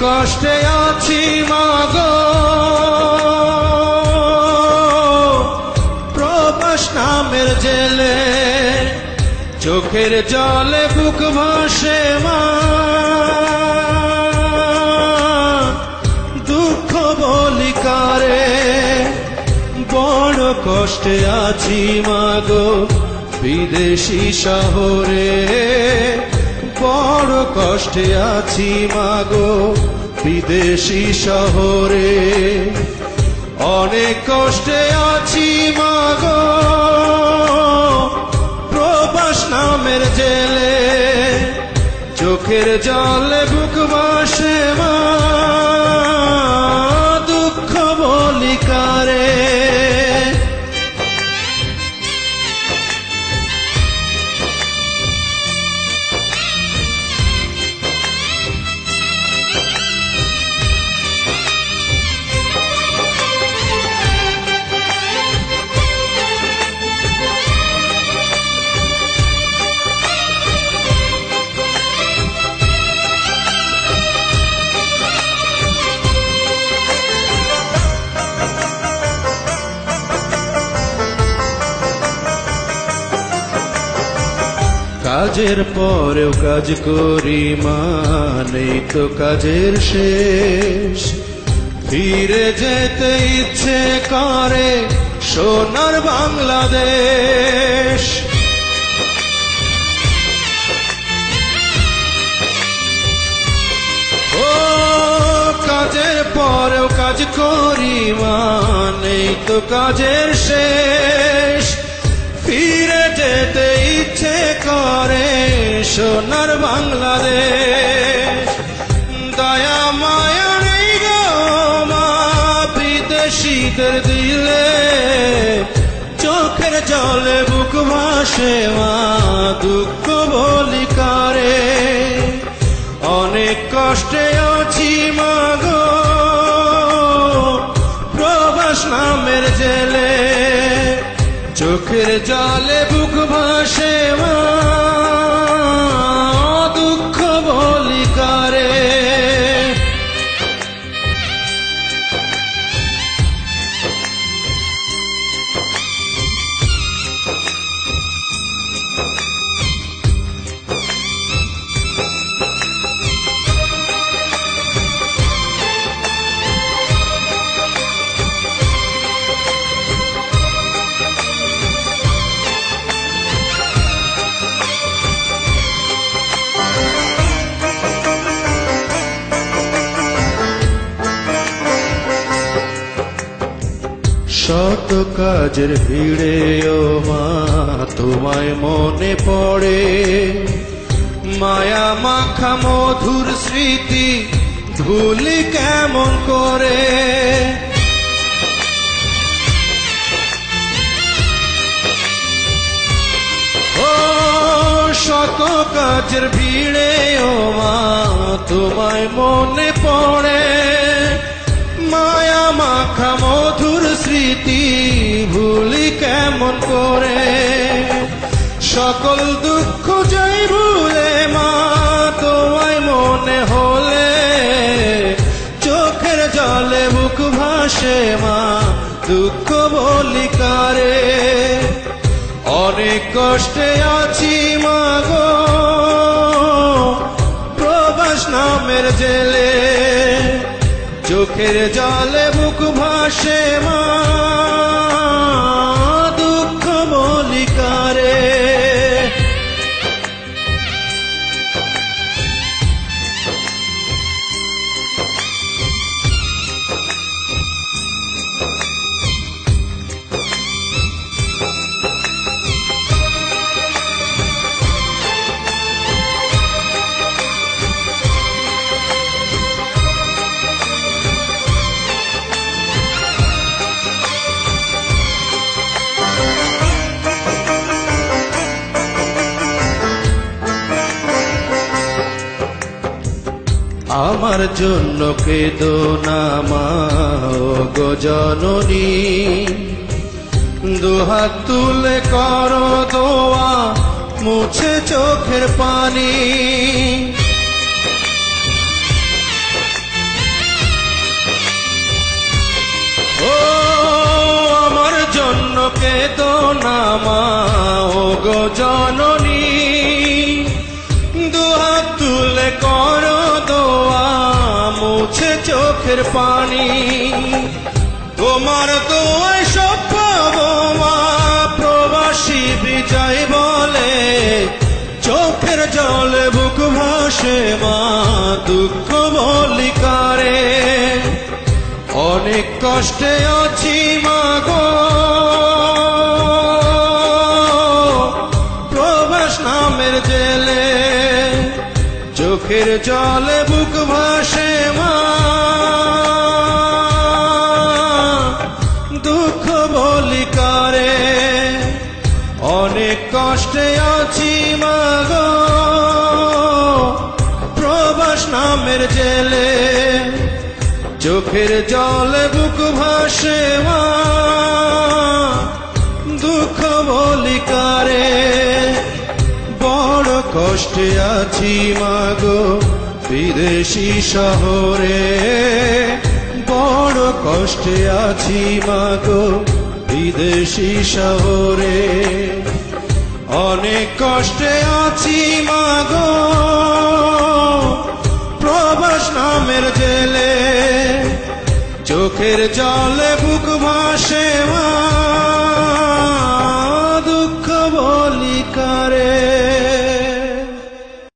কষ্টে আছি মাগো, প্রবাস নামের জেলে, চোখের জলে বুক ভাসে মা, দুঃখ বলি কারে। বড় কষ্টে আছি মাগো বিদেশি শহরে, বড় কষ্টে আছি মাগো বিদেশি শহরে। অনেক কষ্টে আছি মাগো প্রবাস নামের জেলে, চোখের জলে বুক ভাসে মা, দুঃখ বলি কারে। কাজের পরেও কাজ করি মা, নেই তো কাজের শেষ, ফিরে যেতে ইচ্ছে করে সোনার বাংলাদেশ। ও কাজের পরেও কাজ করি মা, নেই তো কাজের শেষ, ফিরে যেতে ইচ্ছে করে সোনার বাংলাদেশ। দয়া মায়া নেই গো মা বিদেশিদের দিলে, চোখের জলে বুক ভাসে মা, দুঃখ বলি কারে। অনেক কষ্টে আছি মাগো প্রবাস নামের জেলে, চোখের জলে বুক ভাসে মা, দুঃখ বলি কারে। শত কাজের ভিড়ে ও মা তোমায় মনে পড়ে, মায়া মাখা মধুর স্মৃতি ভুলি কেমন করে। ও শত কাজের ভিড়ে ও মা তোমায় মনে পড়ে, মায়া মাখা মধুর স্মৃতি ভুলি কেমন করে। সকল দুঃখ যাই ভুলে মা তোমায় মনে হলে, চোখের জলে বুক ভাসে মা, দুঃখ বলি কারে। অনেক কষ্টে আছি মাগো প্রবাস নামের জেলে, চোখের জলে বুক ভাসে মা, দুঃখ বলি কারে। আমার জন্য কেঁদো না মা গো জননী, দুহাত তুলে করো দোয়া মুছে চোখের পানি। ও আমার জন্য কেঁদো না মা ও গো জননী, দুহাত তুলে করো দোয়া মুছে চোখের পানি। তোমার দোয়ায় সব পাবো মা, প্রবাসী বিজয় বলে চোখের জলে বুক ভাসে মা, দুঃখ বলি কারে। অনেক কষ্টে আছি মা গো, প্রবাস নামের জেলে, চোখের জলে বুক ভাসে মা, দুঃখ বলি কারে। অনেক কষ্টে আছি মা গো, প্রবাস নামের জেলে, চোখের জলে বুক ভাসে মা, দুঃখ বলি কারে। বড় কষ্টে আছি মা গো বিদেশি শহরে, বড় কষ্টে আছি মা গো বিদেশি শহরে। অনেক কষ্টে আছি মা গো, প্রবাস নামের জেলে, চোখের জলে বুক ভাসে মা।